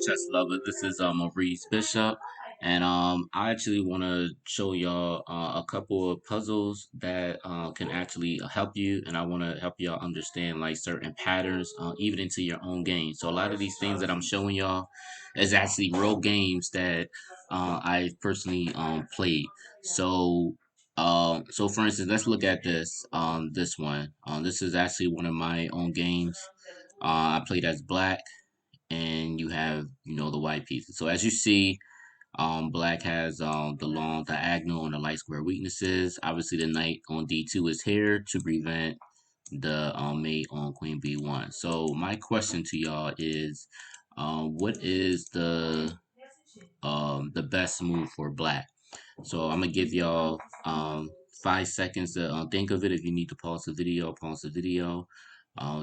chess lover. This is Maurice Bishop, and I actually want to show y'all a couple of puzzles that can actually help you, and I want to help y'all understand like certain patterns, even into your own game. So a lot of these things that I'm showing y'all is actually real games that I personally played. So. So for instance, let's look at this one. This is actually one of my own games. I played as black, and you have the white pieces. So as you see, black has the long diagonal and the light square weaknesses. Obviously, the knight on d2 is here to prevent the mate on queen b1. So my question to y'all is, what is the best move for black? So I'm gonna give y'all 5 seconds to think of it. If you need to pause the video, pause the video.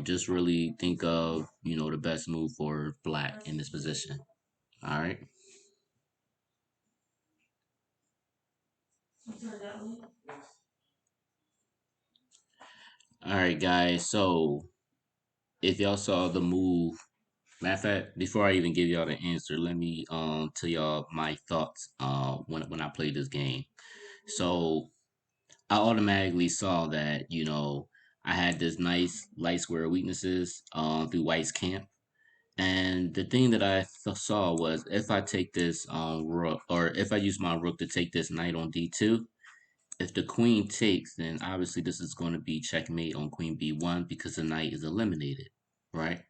Just really think of the best move for black in this position. All right. All right, guys. So if y'all saw the move, matter of fact, before I even give y'all the answer, let me tell y'all my thoughts when I played this game. So I automatically saw that I had this nice light square weaknesses through White's camp. And the thing that I saw was, if I take this rook, or if I use my rook to take this knight on d2, if the queen takes, then obviously this is going to be checkmate on queen b1 because the knight is eliminated, right?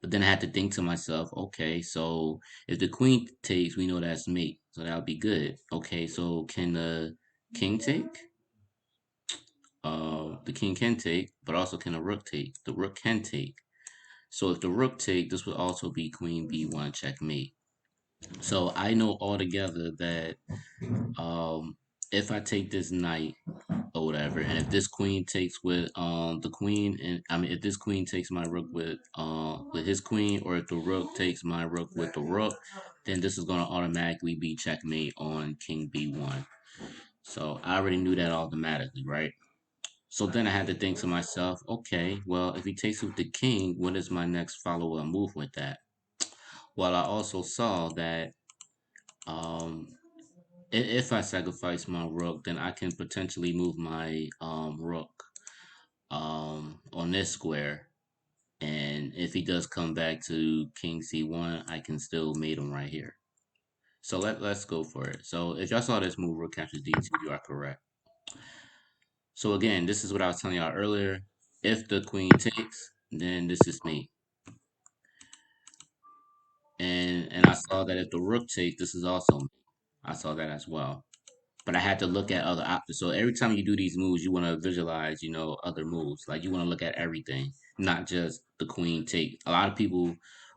But then I had to think to myself, okay, so if the queen takes, we know that's mate, so that would be good. Okay, so can the king take? The king can take, but also can a rook take? The rook can take. So if the rook take, this would also be queen b1 checkmate. So I know altogether that if I take this knight or whatever, and if this queen takes with the queen, and I mean if this queen takes my rook with his queen, or if the rook takes my rook with the rook, then this is gonna automatically be checkmate on king b1. So I already knew that automatically, right? So then I had to think to myself, okay, well, if he takes with the king, what is my next follow-up move with that? Well, I also saw that um, if I sacrifice my rook, then I can potentially move my rook on this square. And if he does come back to king c1, I can still mate him right here. So let's go for it. So if y'all saw this move, rook captures d2, you are correct. So again, this is what I was telling y'all earlier. If the queen takes, then this is mate. And I saw that if the rook takes, this is also mate. I saw that as well. But I had to look at other options. So every time you do these moves, you want to visualize, other moves. Like you want to look at everything, not just the queen take. A lot of people,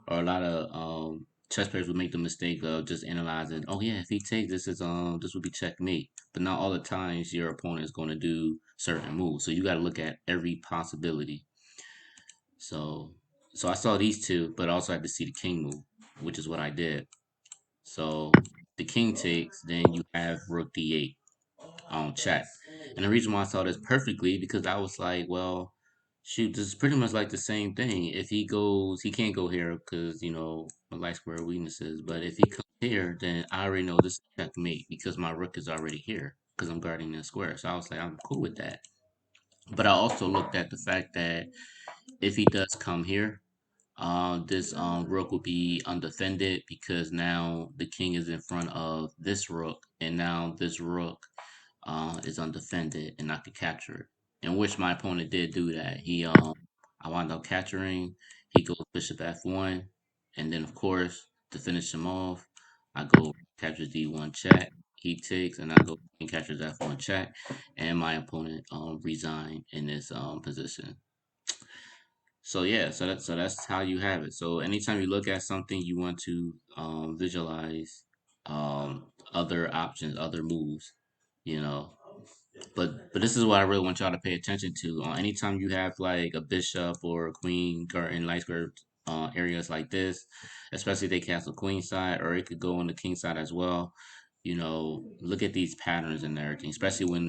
or a lot of chess players, would make the mistake of just analyzing. Oh yeah, if he takes, this would be checkmate. But not all the times your opponent is going to do certain moves. So you got to look at every possibility. So I saw these two, but I also had to see the king move, which is what I did. So the king takes, then you have rook d8 on check. And the reason why I saw this perfectly, because I was like, well, shoot, this is pretty much like the same thing. If he goes, he can't go here because my light square weaknesses. But if he comes here, then I already know this is checkmate because my rook is already here because I'm guarding the square. So I was like, I'm cool with that. But I also looked at the fact that if he does come here, this rook will be undefended because now the king is in front of this rook, and now this rook is undefended, and I could capture it. In which my opponent did do that. I wound up capturing. He goes bishop f1, and then of course to finish him off, I go capture d1 check. He takes, and I go and captures f1 check, and my opponent resigned in this position. So yeah, so that's how you have it. So anytime you look at something, you want to visualize other options, other moves, you know. But this is what I really want y'all to pay attention to. Anytime you have like a bishop or a queen in light square areas like this, especially if they castle queen side, or it could go on the king side as well. Look at these patterns and everything, especially when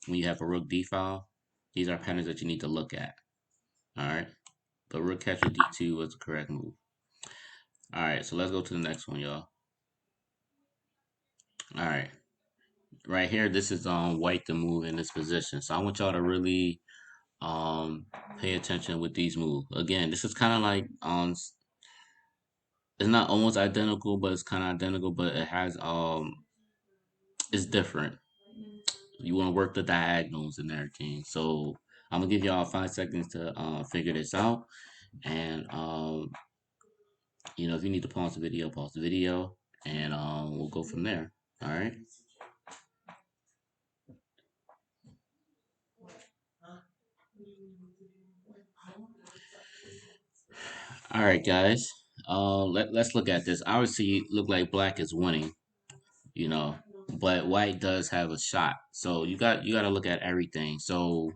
you have a rook d file. These are patterns that you need to look at. All right. But rook capture d2 was the correct move. All right, so let's go to the next one, y'all. All right, right here, this is white to move in this position. So I want y'all to really pay attention with these moves. Again, this is kind of like it's not almost identical, but it's kind of identical, but it has it's different. You want to work the diagonals and everything. So I'm gonna give y'all 5 seconds to figure this out, and if you need to pause the video, and we'll go from there. All right. All right, guys. Let's look at this. Obviously, look like black is winning, you know, but white does have a shot. So you got to look at everything. So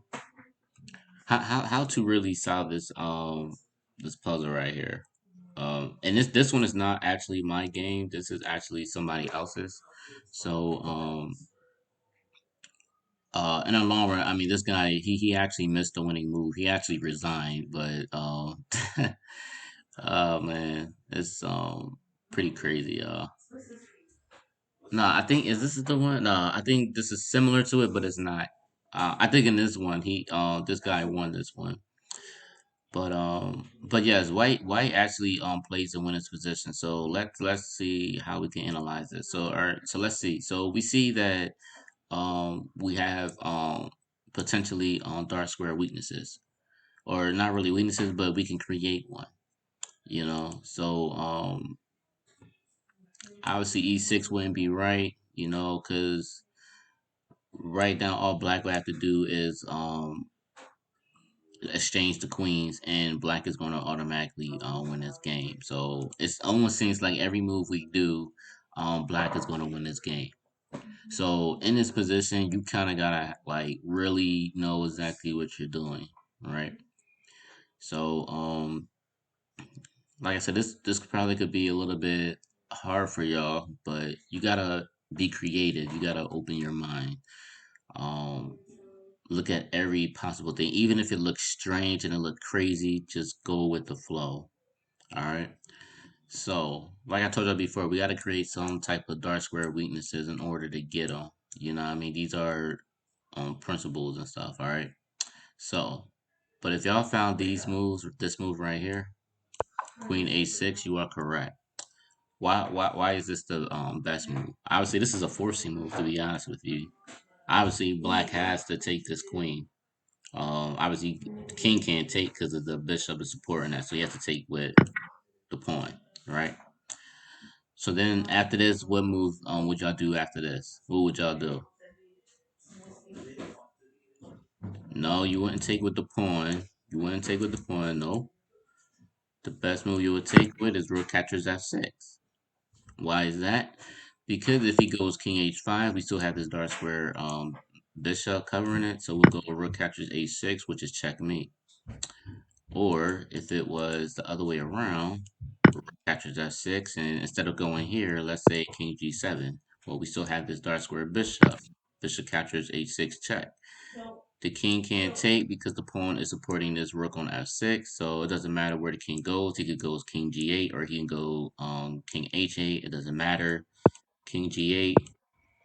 how to really solve this puzzle right here. And this one is not actually my game. This is actually somebody else's. So in the long run, I mean, this guy he actually missed the winning move. He actually resigned, but oh man, it's pretty crazy. No, I think is this is the one. No, I think this is similar to it, but it's not. I think in this one, this guy won this one. But yes, white actually plays the winner's position. So let's see how we can analyze this. So all right, so let's see. So we see that we have potentially dark square weaknesses, or not really weaknesses, but we can create one. So obviously e6 wouldn't be right, because right now all black would have to do is exchange the queens, and black is going to automatically win this game. So it almost seems like every move we do, black is going to win this game. So in this position, you kind of gotta like really know exactly what you're doing, right? So like I said, this probably could be a little bit hard for y'all, but you gotta be creative. You gotta open your mind. Um, Look at every possible thing, even if it looks strange and it looks crazy. Just go with the flow. All right. So, like I told you before, we got to create some type of dark square weaknesses in order to get them. You know what I mean? These are principles and stuff. All right. So, but if y'all found these moves, this move right here, Queen A6, you are correct. Why is this the best move? Obviously, this is a forcing move. To be honest with you, obviously black has to take this queen. Obviously, the king can't take because of the bishop is supporting that, so you have to take with the pawn, right? So then after this, what move would y'all do after this? What would y'all do? No, you wouldn't take with the pawn. You wouldn't take with the pawn. No, the best move you would take with is rook captures f6. Why is that? Because if he goes king h5, we still have this dark square bishop covering it. So we'll go rook captures h6, which is checkmate. Or if it was the other way around, rook captures f6, and instead of going here, let's say king g7. Well, we still have this dark square bishop. Bishop captures h6 check. The king can't take because the pawn is supporting this rook on f6, so it doesn't matter where the king goes. He could go king g8 or he can go king h8. It doesn't matter. King g8,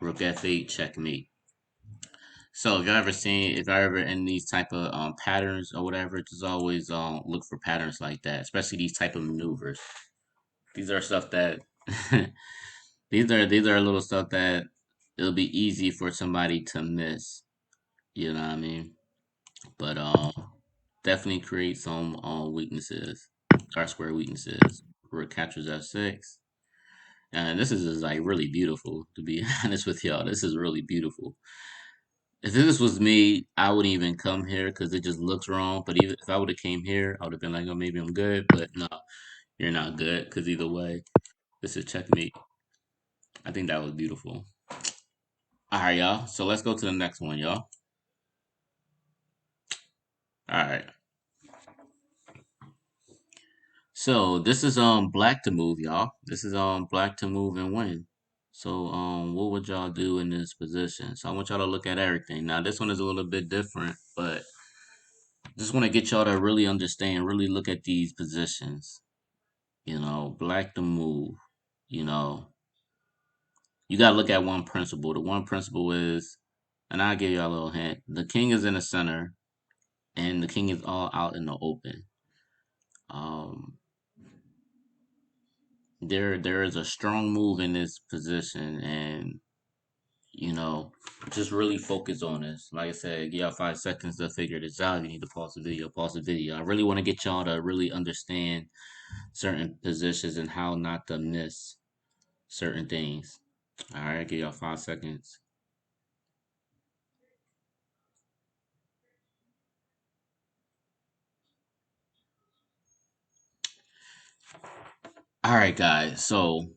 rook f8, checkmate. So if y'all ever in these type of patterns or whatever, just always look for patterns like that, especially these type of maneuvers. These are stuff that these are little stuff that it'll be easy for somebody to miss. You know what I mean? But definitely create some weaknesses, dark square weaknesses. Rook captures f6. And this is like really beautiful, to be honest with y'all. This is really beautiful. If this was me, I wouldn't even come here because it just looks wrong. But even if I would have came here, I would have been like, oh, maybe I'm good. But no, you're not good because either way, this is checkmate. I think that was beautiful. All right, y'all. So let's go to the next one, y'all. All right. So this is black to move, y'all. This is black to move and win. So what would y'all do in this position? So I want y'all to look at everything. Now this one is a little bit different, but just want to get y'all to really understand, really look at these positions. Black to move, you know, you gotta look at one principle. The one principle is, and I'll give you a little hint. The king is in the center, and the king is all out in the open. Um, there is a strong move in this position, and you know, just really focus on this. Like I said, give y'all 5 seconds to figure this out. You need to pause the video. Pause the video. I really want to get y'all to really understand certain positions and how not to miss certain things. All right, give y'all 5 seconds. All right, guys. So,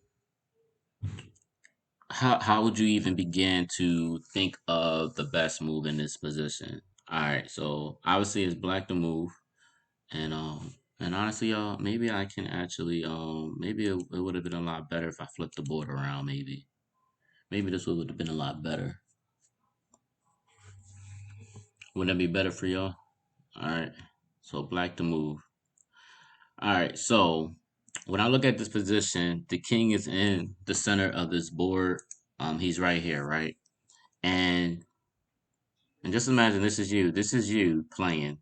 how would you even begin to think of the best move in this position? All right. So, obviously, it's black to move, and honestly, y'all, maybe I can actually maybe it would have been a lot better if I flipped the board around. Maybe this would have been a lot better. Wouldn't that be better for y'all? All right. So, black to move. All right. So, when I look at this position, the king is in the center of this board. He's right here, right? And just imagine this is you. This is you playing,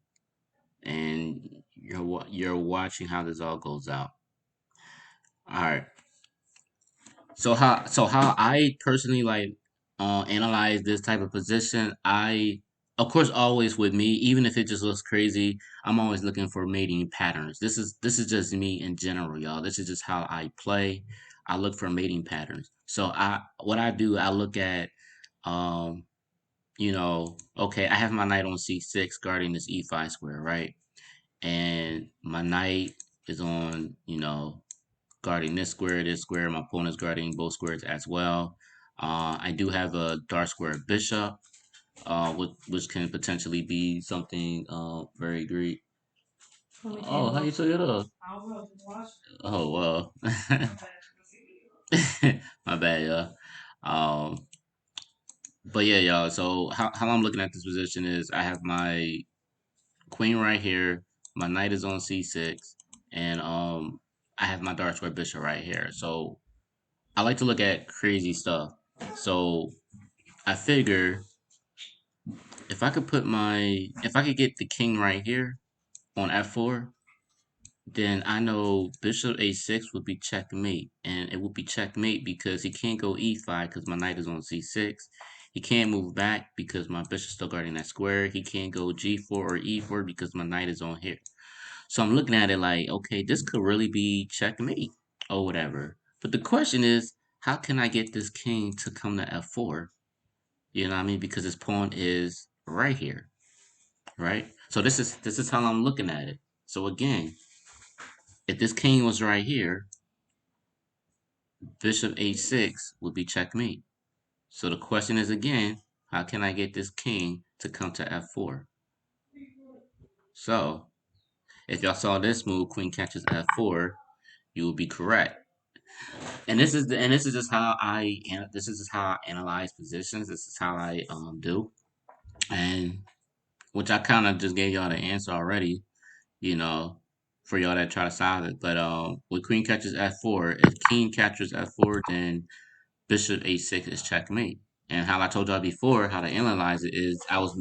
and you're watching how this all goes out. All right. So how I personally like analyze this type of position, I of course always with me, even if it just looks crazy, I'm always looking for mating patterns. This is just me in general, y'all. This is just how I play. I look for mating patterns. So I do, I look at um okay, I have my knight on c6 guarding this e5 square, right? And my knight is on, guarding this square. My opponent's guarding both squares as well. I do have a dark square bishop, which can potentially be something very great. Oh, how you took it off? Oh, well. My bad, y'all. Um, but yeah, y'all. So how I'm looking at this position is I have my queen right here. My knight is on c6, and I have my dark square bishop right here. So I like to look at crazy stuff. So I figure if I could get the king right here on f4, then I know bishop a6 would be checkmate, and it would be checkmate because he can't go e5 because my knight is on c6. He can't move back because my bishop's still guarding that square. He can't go g4 or e4 because my knight is on here. So I'm looking at it like, okay, this could really be checkmate or whatever. But the question is, how can I get this king to come to f4? You know what I mean? Because his pawn is right here, right? So this is how I'm looking at it. So again, if this king was right here, bishop h6 would be checkmate. So the question is again, how can I get this king to come to f4? So if y'all saw this move, queen catches f4, you will be correct. And this is just how this is just how I analyze positions. This is how I do, and which I kind of just gave y'all the answer already. You know, for y'all that try to solve it. But when queen catches f4, if king catches f4, then bishop a6 is checkmate. And how I told y'all before, how to analyze it is I was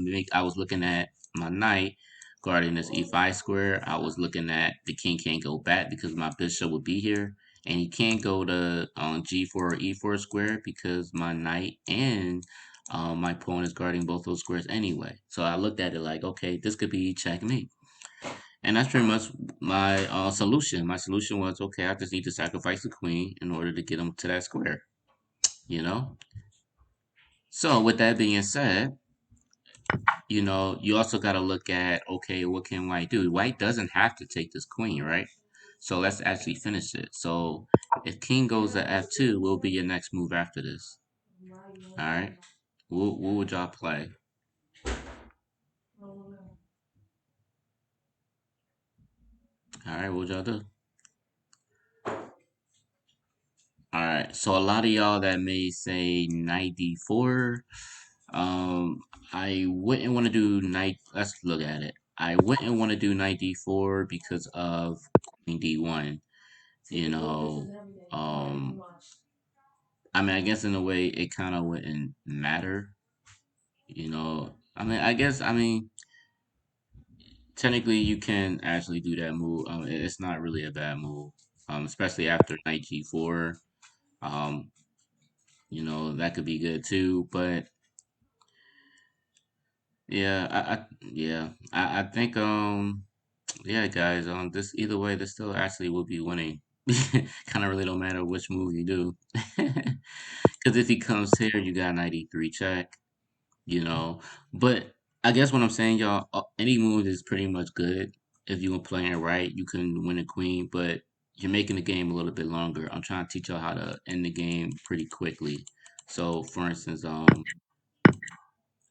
looking at my knight guarding this e5 square. I was looking at the king can't go back because my bishop would be here. And he can't go to g4 or e4 square because my knight and my pawn is guarding both those squares anyway. So I looked at it like, okay, this could be checkmate. And that's pretty much my solution. My solution was, okay, I just need to sacrifice the queen in order to get him to that square, you know? So with that being said, you also got to look at, okay, what can white do? White doesn't have to take this queen, right? So let's actually finish it. So if king goes to f2, will be your next move after this. All right. What would y'all play? All right. What would y'all do? All right. So a lot of y'all that may say knight d4. Um, I wouldn't want to do knight. Let's look at it. I wouldn't want to do knight d4 because of queen d1. you know, um, I mean, I guess in a way it kind of wouldn't matter, you know. I mean, I guess, I mean, technically you can actually do that move. It's not really a bad move, especially after knight g4. Um, that could be good too. But yeah, I think yeah, guys, this either way, this still actually will be winning. Kind of really don't matter which move you do, because if he comes here, you got knight e3 check. you know. But I guess what I'm saying, y'all, any move is pretty much good. If you were playing it right, you can win a queen, but you're making the game a little bit longer. I'm trying to teach y'all how to end the game pretty quickly. So, for instance, oh,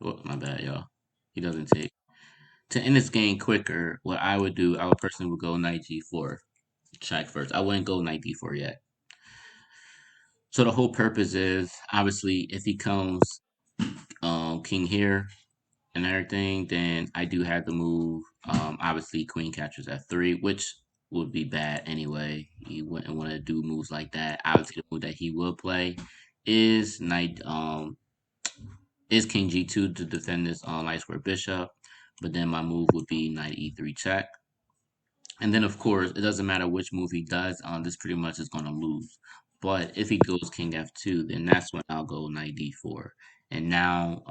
my bad, y'all. He doesn't take. To end this game quicker, what I would do, I would personally would go knight g4, check first. I wouldn't go knight d4 yet. So the whole purpose is obviously if he comes king here, and everything, then I do have to move. Obviously, queen captures f3, which would be bad anyway. He wouldn't want to do moves like that. Obviously, the move that he will play is king g2 to defend this light square bishop. But then my move would be knight e3 check. And then, of course, it doesn't matter which move he does. This pretty much is going to lose. But if he goes king f2, then that's when I'll go knight d4. And now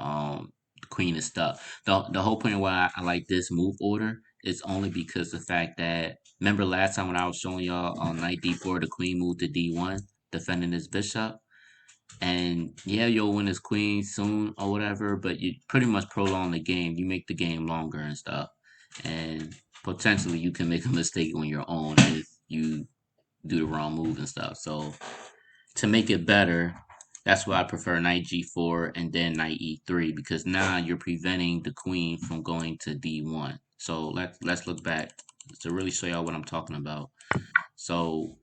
the queen is stuck. The whole point of why I like this move order is only because the fact that, remember last time when I was showing y'all on knight d4, the queen moved to d1, defending his bishop? And yeah, you'll win his queen soon or whatever, but you pretty much prolong the game. You make the game longer and stuff. And potentially you can make a mistake on your own if you do the wrong move and stuff. So to make it better, that's why I prefer knight g4 and then knight e3 because now you're preventing the queen from going to d1. So let's look back to really show y'all what I'm talking about. So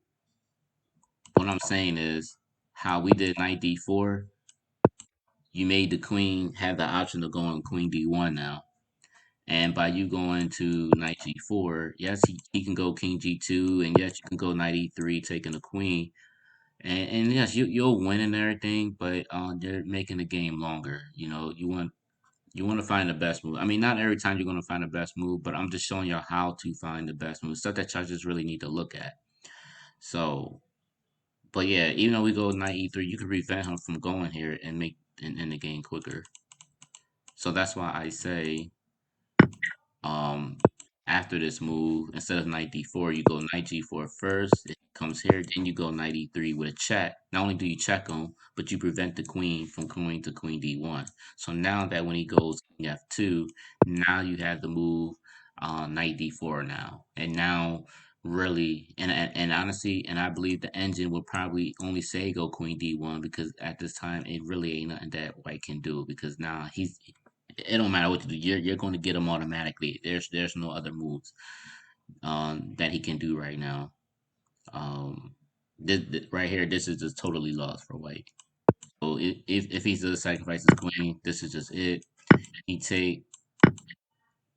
what I'm saying is how we did knight d4, you made the queen have the option of going queen d1 now. And by you going to knight g4, yes, he can go king g2, and yes, you can go knight e3, taking the queen. And yes, you'll win and everything, but they're making the game longer. You want to find the best move. I mean, not every time you're going to find the best move, but I'm just showing you how to find the best move. Stuff that y'all just really need to look at. So, but yeah, even though we go knight e3, you can prevent him from going here and make and end the game quicker. So that's why I say um after this move, instead of knight d4, you go knight g4 first. If he comes here, then you go knight e3 with a check. Not only do you check him, but you prevent the queen from going to queen d1. So now that when he goes king f2, now you have the move knight d4 now. And now really and honestly, and I believe the engine will probably only say go queen d1 because at this time it really ain't nothing that white can do because now it don't matter what you do. You're going to get him automatically. There's no other moves that he can do right now. This right here, this is just totally lost for white. So if he does sacrifice his queen, this is just it. He take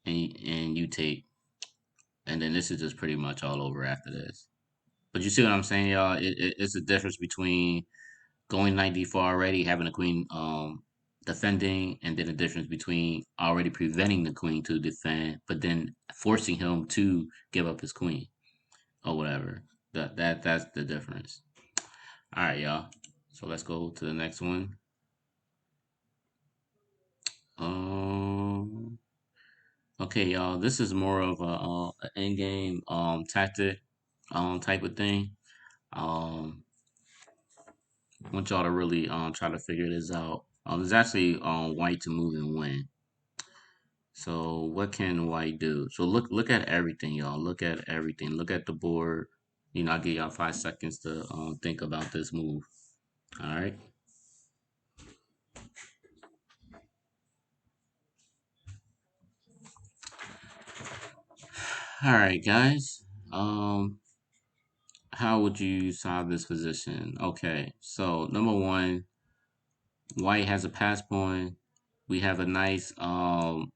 and you take, and then this is just pretty much all over after this. But you see what I'm saying, y'all? It's the difference between going knight d4 already, having the queen defending, and then the difference between already preventing the queen to defend, but then forcing him to give up his queen or whatever. That's the difference. All right, y'all. So let's go to the next one. Um. Okay, y'all. This is more of a end game tactic type of thing. Um. I want y'all to really try to figure this out. There's actually white to move and win. So what can white do? So look at everything, y'all. Look at everything. Look at the board. I'll give y'all 5 seconds to think about this move. All right. All right, guys. Um, how would you solve this position? Okay. So number one, white has a pass pawn. We have a nice long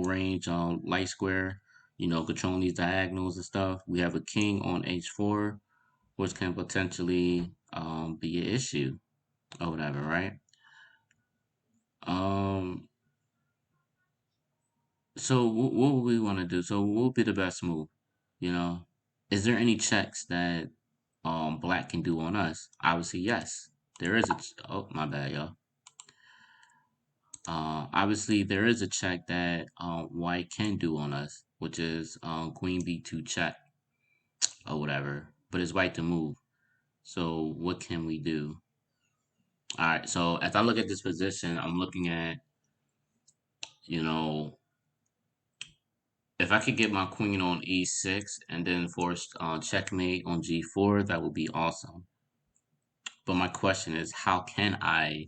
range light square, controlling these diagonals and stuff. We have a king on h4. which can potentially be an issue or whatever, right? Um, so what would we want to do? So what would be the best move? You know, is there any checks that black can do on us? Obviously, yes. There is a oh my bad, y'all. Obviously there is a check that white can do on us, which is queen b2 check or whatever. But it's white to move. So what can we do? All right. So as I look at this position, I'm looking at, you know, if I could get my queen on e6 and then force checkmate on g4, that would be awesome. But my question is, how can I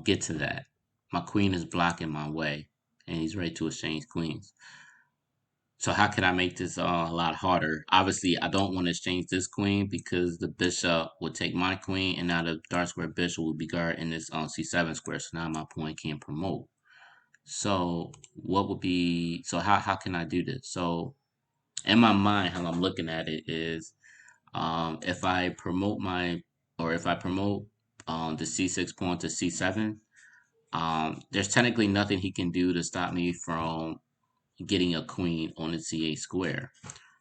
get to that? My queen is blocking my way, and he's ready to exchange queens. So how can I make this a lot harder? Obviously, I don't want to exchange this queen because the bishop would take my queen, and now the dark square bishop will be guarding this c7 square. So now my pawn can't promote. So what would be? So how can I do this? So in my mind, how I'm looking at it is, if I promote my or if I promote the c6 pawn to c7, there's technically nothing he can do to stop me from getting a queen on the c8 square,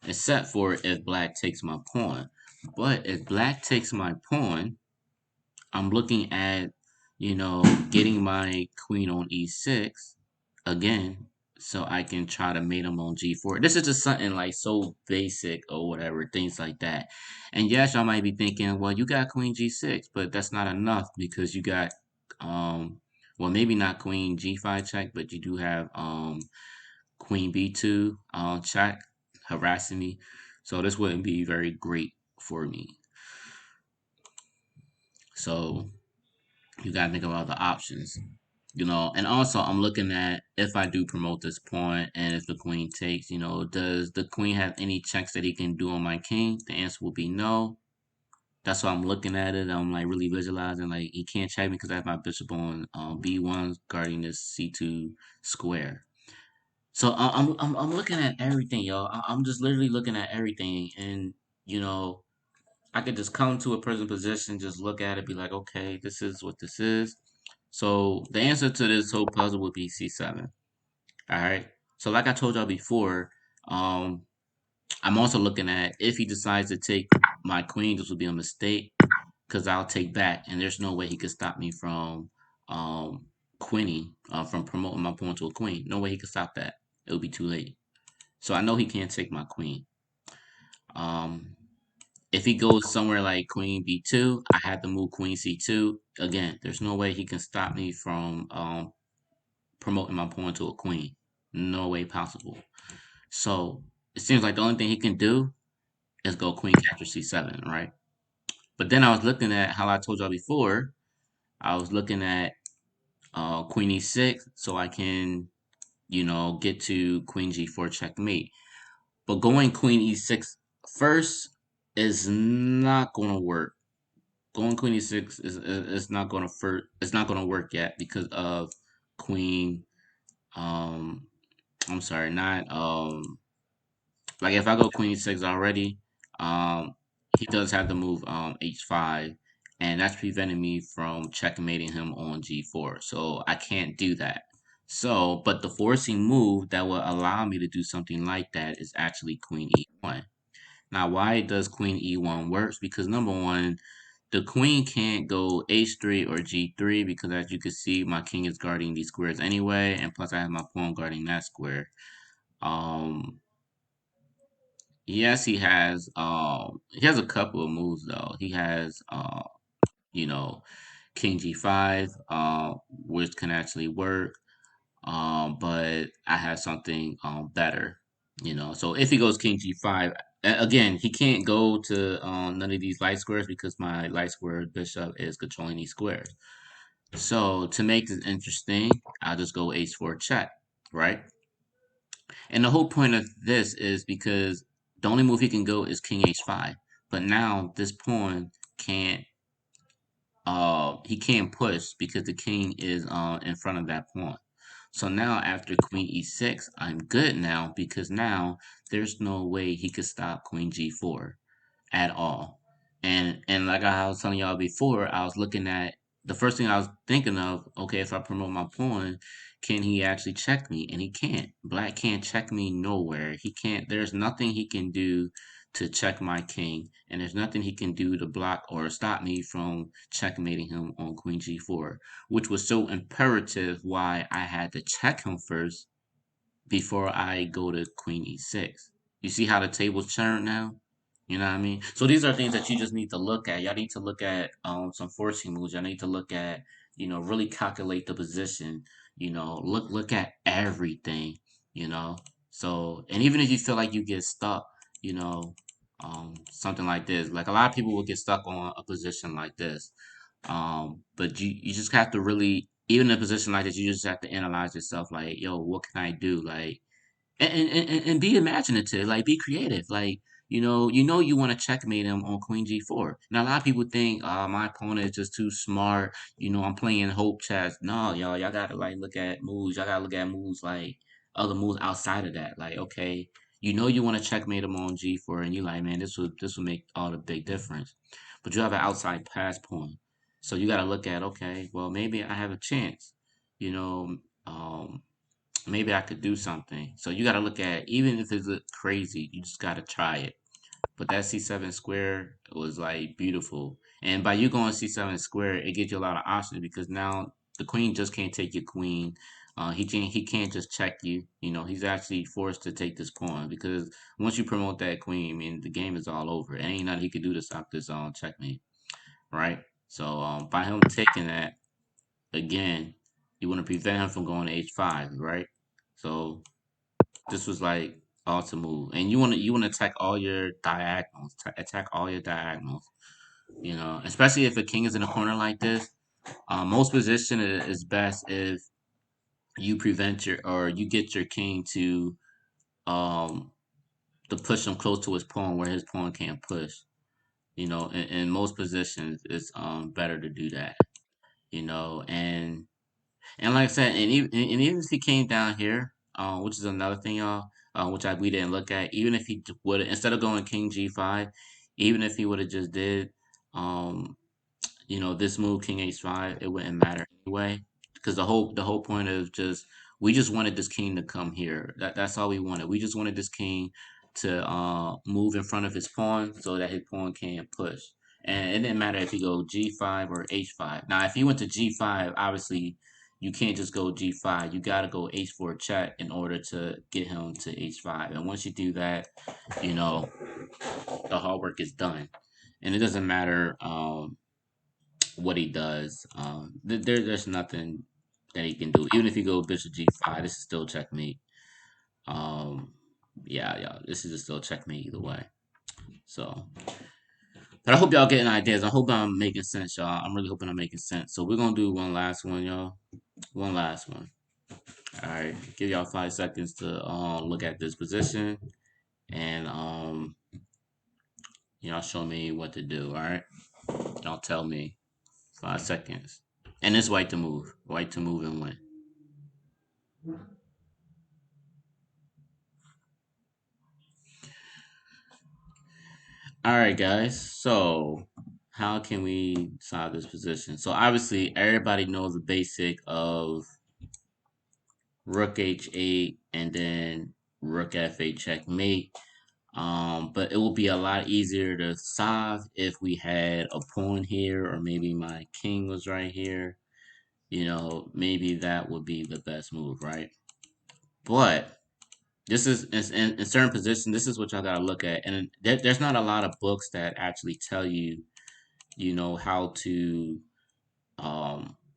except for if black takes my pawn. But if black takes my pawn, I'm looking at, getting my queen on e6 again, so I can try to mate him on g4. This is just something like so basic or whatever, things like that. And yes, y'all might be thinking, well, you got queen g6, but that's not enough because you got, well, maybe not queen g5 check, but you do have queen b2 check harassing me. So this wouldn't be very great for me. So you gotta think about the options, and also I'm looking at if I do promote this pawn and if the queen takes, does the queen have any checks that he can do on my king? The answer will be no. That's why I'm looking at it. I'm like really visualizing like he can't check me because I have my bishop on b1 guarding this c2 square. So I'm looking at everything, y'all. I'm just literally looking at everything, and you know I could just come to a present position, just look at it, be like, okay, this is what this is. So the answer to this whole puzzle would be C7. All right. So like I told y'all before, um, I'm also looking at if he decides to take my queen, this would be a mistake because I'll take back, and there's no way he could stop me from queening, from promoting my pawn to a queen. No way he could stop that. It would be too late. So I know he can't take my queen. Um, if he goes somewhere like queen b2, I had to move queen c2. Again, there's no way he can stop me from promoting my pawn to a queen. No way possible. So it seems like the only thing he can do is go queen capture c7, right? But then I was looking at how I told y'all before. I was looking at queen e6 so I can, get to queen g4 checkmate. But going queen e6 first is not going to work. Going queen e6 is not going to first. It's not going to work yet because of queen. Um, I'm sorry, not like if I go queen e6 already, he does have to move h5, and that's preventing me from checkmating him on g4. So I can't do that. So, but the forcing move that will allow me to do something like that is actually queen e1. Now, why does queen e1 works? Because number one, the queen can't go h3 or g3 because as you can see, my king is guarding these squares anyway, and plus I have my pawn guarding that square. Um, yes, he has a couple of moves though. He has you know, king g5, which can actually work. But I have something better, So if he goes king g5, again, he can't go to none of these light squares because my light square bishop is controlling these squares. So to make this interesting, I'll just go h4 check, right? And the whole point of this is because the only move he can go is king h5. But now this pawn can't he can't push because the king is in front of that pawn. So now after queen e6, I'm good now because now there's no way he could stop queen g4. at all. And like I was telling y'all before, I was looking at the first thing I was thinking of, okay, if I promote my pawn, can he actually check me? And he can't. Black can't check me nowhere. He can't, there's nothing he can do to check my king, and there's nothing he can do to block or stop me from checkmating him on Queen G4, which was so imperative why I had to check him first before I go to Queen E6. You see how the table's turned now? You know what I mean? So these are things that you just need to look at. Y'all need to look at some forcing moves. Y'all need to look at, really calculate the position. Look at everything, you know. So, and even if you feel like you get stuck, you know, something like this. Like a lot of people will get stuck on a position like this. But you just have to really, even in a position like this, you just have to analyze yourself. Like, yo, what can I do? Like, and be imaginative, like be creative, like you want to checkmate him on Queen G4. Now a lot of people think, my opponent is just too smart. I'm playing hope chess. No, y'all gotta like look at moves. Y'all gotta look at moves like other moves outside of that. Like, okay, you want to checkmate him on G4, and you like, man, this would make all the big difference. But you have an outside pass pawn, so you gotta look at, okay, well maybe I have a chance. You know, maybe I could do something. So you got to look at, even if it's crazy, you just got to try it. But that C7 square was like beautiful. And by you going C7 square, it gives you a lot of options because now the queen just can't take your queen. He can't just check you. He's actually forced to take this pawn because once you promote that queen, I mean, the game is all over. It ain't nothing he could do to stop this checkmate, right? So by him taking that, again, you want to prevent him from going to H5, right? So this was like awesome move, and you want to attack all your diagonals, attack all your diagonals. Especially if a king is in a corner like this. Most position is best if you prevent your or you get your king um to push him close to his pawn where his pawn can't push. In most positions, it's better to do that. And like I said, and even if he came down here, which is another thing, y'all, which we didn't look at. Even if he would, instead of going King G5, even if he would have just did, um, this move King H5, it wouldn't matter anyway, because the whole point of just we just wanted this king to come here. That's all we wanted. We just wanted this king to move in front of his pawn so that his pawn can't push. And it didn't matter if he go G5 or H5. Now, if he went to G5, obviously you can't just go G5. You got to go H4 check in order to get him to H5. And once you do that, you know the hard work is done. And it doesn't matter what he does. There's nothing that he can do. Even if he go Bishop G5, this is still checkmate. Um, yeah, this is still checkmate either way. So, but I hope y'all getting ideas. I hope I'm making sense, y'all. I'm really hoping I'm making sense. So we're gonna do one last one, y'all. One last one. All right, give y'all 5 seconds to look at this position and y'all show me what to do. All right, y'all tell me 5 seconds. And it's white to move and win. All right, guys. So, how can we solve this position? So, obviously, everybody knows the basic of Rook H8 and then Rook F8 checkmate. But it will be a lot easier to solve if we had a pawn here, or maybe my king was right here. Maybe that would be the best move, right? But this is in certain positions. This is what y'all gotta look at, and there's not a lot of books that actually tell you how to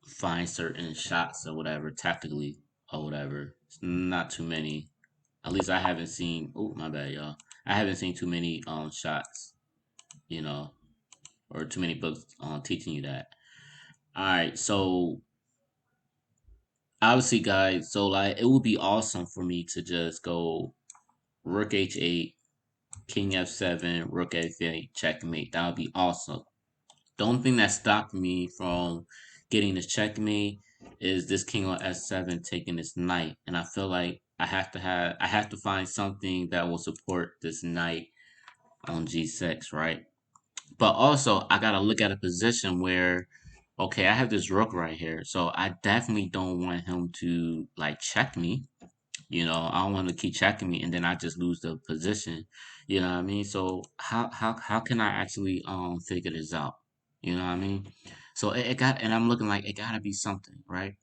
find certain shots or whatever tactically or whatever. It's not too many. At least I haven't seen. Oh, my bad, y'all. I haven't seen too many shots, you know, or too many books on teaching you that. All right, so obviously, guys, so like it would be awesome for me to just go Rook H8, King F7, Rook F8, checkmate. That would be awesome. The only thing that stopped me from getting this checkmate is this king on S7 taking this knight, and I feel like I have to find something that will support this knight on G6, right? But also, I gotta look at a position where, okay, I have this rook right here, so I definitely don't want him to like check me. I don't want to keep checking me, and then I just lose the position. You know what I mean? So how can I actually figure this out? You know what I mean? So it got, and I'm looking like it gotta be something, right?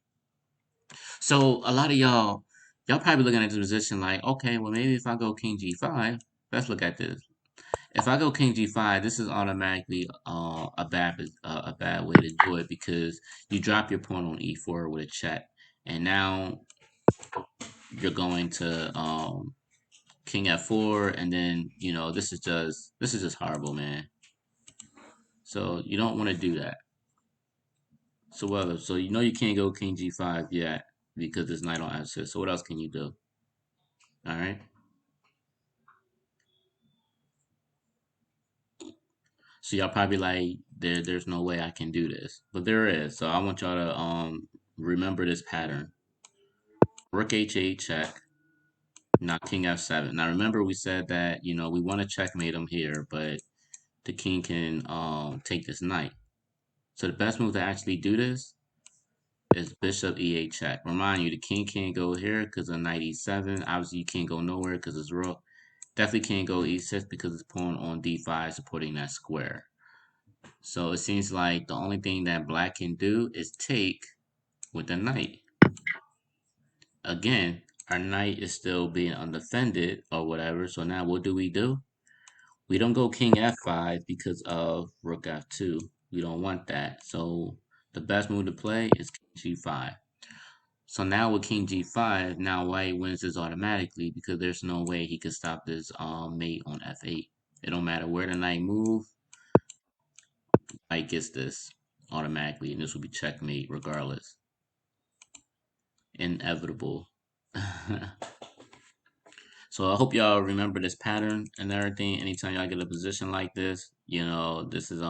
So a lot of y'all probably looking at the position like, okay, well maybe if I go King G5, let's look at this. If I go King G5, this is automatically a bad way to do it because you drop your pawn on E4 with a check, and now you're going to King F4, and then this is just horrible, man. So you don't want to do that. So you can't go King G5 yet because this knight on F6. So what else can you do? All right. So y'all probably like there's no way I can do this, but there is. So I want y'all to remember this pattern. Rook H8 check, now King F7. Now remember we said that we want to checkmate him here, but the king can take this knight. So the best move to actually do this is Bishop E8 check. Remind you, the king can't go here because of knight E7. Obviously, you can't go nowhere because it's rook. Definitely can't go E6 because it's pawn on D5 supporting that square. So it seems like the only thing that black can do is take with the knight. Again, our knight is still being undefended or whatever. So now what do? We don't go king f5 because of rook f2. We don't want that. So the best move to play is king g5. So now with king g5, now white wins this automatically because there's no way he could stop this mate on f8. It don't matter where the knight move, white gets this automatically, and this will be checkmate regardless. Inevitable. So I hope y'all remember this pattern and everything. Anytime y'all get a position like this, this is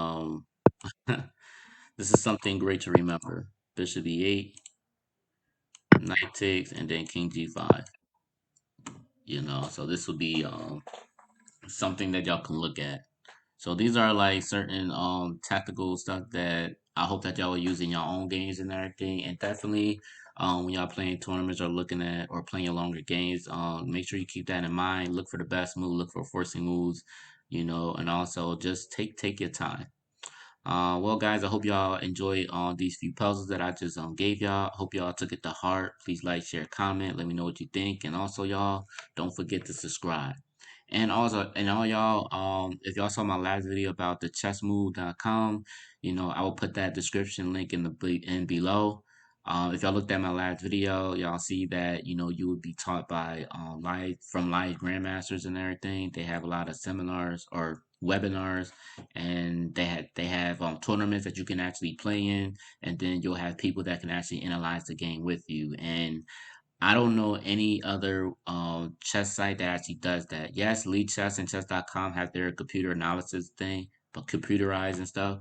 this is something great to remember. Bishop e8, knight takes, and then king g5. So this will be something that y'all can look at. So these are like certain tactical stuff that I hope that y'all are using your own games and everything. And definitely when y'all playing tournaments or looking at or playing your longer games, make sure you keep that in mind. Look for the best move, look for forcing moves, and also just take your time. Well, guys, I hope y'all enjoyed these few puzzles that I just gave y'all. Hope y'all took it to heart. Please like, share, comment. Let me know what you think. And also, y'all, don't forget to subscribe. And also, and all y'all, if y'all saw my last video about the chessmove.com, I will put that description link in below. If y'all looked at my last video, y'all see that you would be taught by live grandmasters and everything. They have a lot of seminars or webinars, and they have tournaments that you can actually play in, and then you'll have people that can actually analyze the game with you. And I don't know any other chess site that actually does that. Yes, Lichess and chess.com have their computer analysis thing, but computerized and stuff.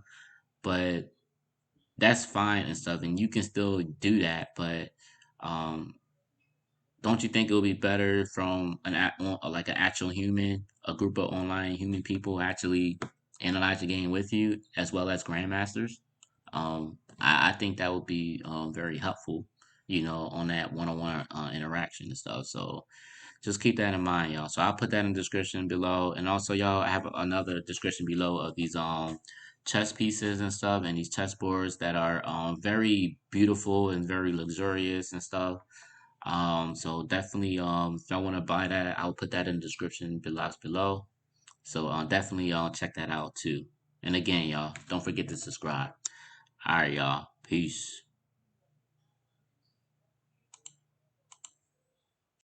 But that's fine and stuff, and you can still do that. But um, don't you think it would be better from like an actual human, a group of online human people actually analyze the game with you as well as grandmasters? I think that would be very helpful, on that one-on-one interaction and stuff. So just keep that in mind, y'all. So I'll put that in the description below, and also y'all I have another description below of these chess pieces and stuff, and these chess boards that are very beautiful and very luxurious and stuff. So definitely, if y'all want to buy that, I'll put that in the description below. So definitely check that out too. And again, y'all, don't forget to subscribe. All right, y'all. Peace.